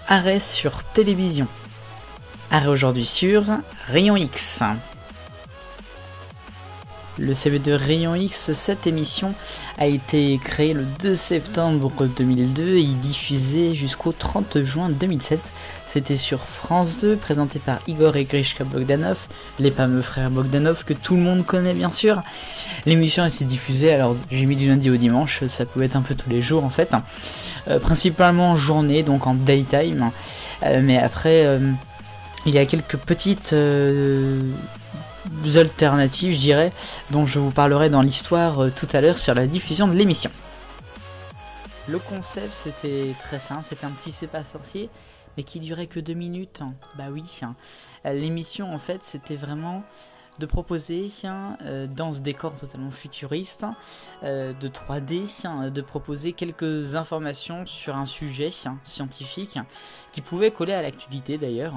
Arrêt sur télévision. Arrêt aujourd'hui sur Rayon X. Le CV de Rayon X, cette émission a été créée le 2 septembre 2002 et diffusée jusqu'au 30 juin 2007. C'était sur France 2, présenté par Igor et Grishka Bogdanov, les fameux frères Bogdanov que tout le monde connaît bien sûr. L'émission a été diffusée, alors j'ai mis du lundi au dimanche, ça pouvait être un peu tous les jours en fait. Principalement en journée, donc en daytime. Mais après, il y a quelques petites alternatives, je dirais, dont je vous parlerai dans l'histoire tout à l'heure sur la diffusion de l'émission. Le concept, c'était très simple, c'était un petit C'est pas sorcier, mais qui durait que 2 minutes. Bah oui, l'émission en fait, c'était vraiment de proposer dans ce décor totalement futuriste de 3D, de proposer quelques informations sur un sujet scientifique qui pouvait coller à l'actualité d'ailleurs.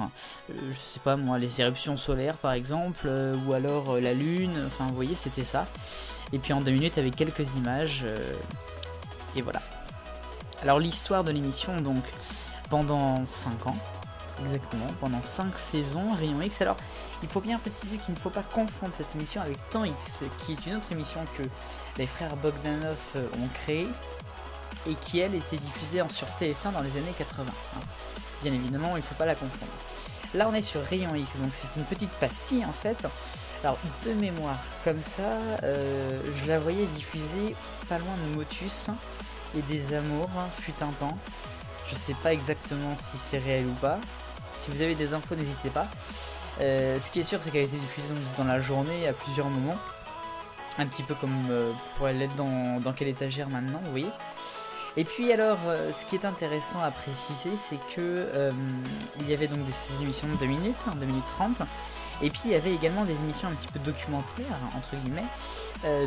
Je sais pas moi, les éruptions solaires par exemple, ou alors la lune, enfin vous voyez, c'était ça. Et puis en 2 minutes avec quelques images, et voilà. Alors l'histoire de l'émission, donc pendant 5 ans, exactement, pendant 5 saisons, Rayon X. Alors, il faut bien préciser qu'il ne faut pas confondre cette émission avec Temps X, qui est une autre émission que les frères Bogdanov ont créée et qui, elle, était diffusée sur TF1 dans les années 80. Bien évidemment, il ne faut pas la confondre. Là, on est sur Rayon X, donc c'est une petite pastille, en fait. Alors, de mémoire, comme ça, je la voyais diffuser pas loin de Motus et des Amours, fut un temps. Je sais pas exactement si c'est réel ou pas. Si vous avez des infos, n'hésitez pas. Ce qui est sûr, c'est qu'elle a été diffusée dans la journée à plusieurs moments. Un petit peu comme pour l'être dans quelle étagère maintenant, vous voyez. Et puis alors, ce qui est intéressant à préciser, c'est que il y avait donc des émissions de 2 minutes, 2 minutes 30. Et puis il y avait également des émissions un petit peu documentaires, entre guillemets,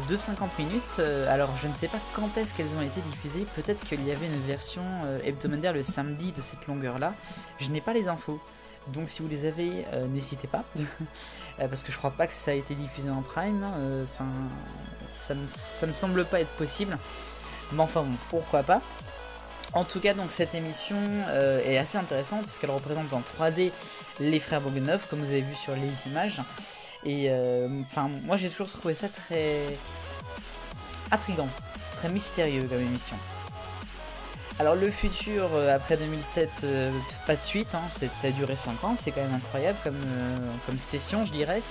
de 50 minutes. Alors je ne sais pas quand est-ce qu'elles ont été diffusées, peut-être qu'il y avait une version hebdomadaire le samedi de cette longueur-là. Je n'ai pas les infos, donc si vous les avez, n'hésitez pas, parce que je crois pas que ça a été diffusé en prime, enfin ça me semble pas être possible, mais enfin bon, pourquoi pas. En tout cas, donc cette émission est assez intéressante puisqu'elle représente en 3D les frères Bogdanov, comme vous avez vu sur les images. Et enfin, moi j'ai toujours trouvé ça très intriguant, très mystérieux comme émission. Alors le futur, après 2007, pas de suite, ça a duré 5 ans, c'est quand même incroyable comme session, je dirais.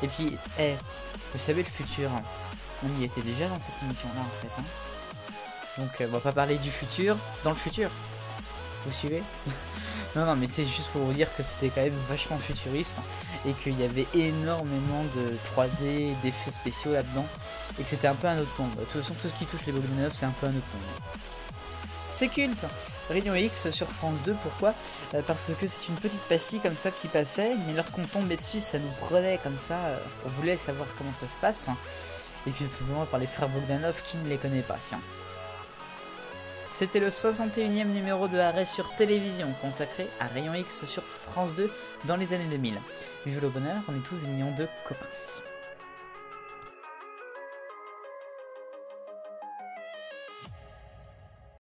Et puis, vous savez, le futur, on y était déjà dans cette émission-là en fait. Donc on va pas parler du futur dans le futur. Vous suivez? Non, mais c'est juste pour vous dire que c'était quand même vachement futuriste et qu'il y avait énormément de 3D, d'effets spéciaux là-dedans et que c'était un peu un autre monde. De toute façon, tout ce qui touche les Bogdanov, c'est un peu un autre monde. C'est culte. Rayon X sur France 2, pourquoi? Parce que c'est une petite pastille comme ça qui passait, mais lorsqu'on tombait dessus, ça nous prenait comme ça, on voulait savoir comment ça se passe. Et puis tout simplement par les frères Bogdanov qui ne les connaît pas, tiens. C'était le 61e numéro de Arrêt sur télévision consacré à Rayon X sur France 2 dans les années 2000. Vive le bonheur, on est tous des millions de copains.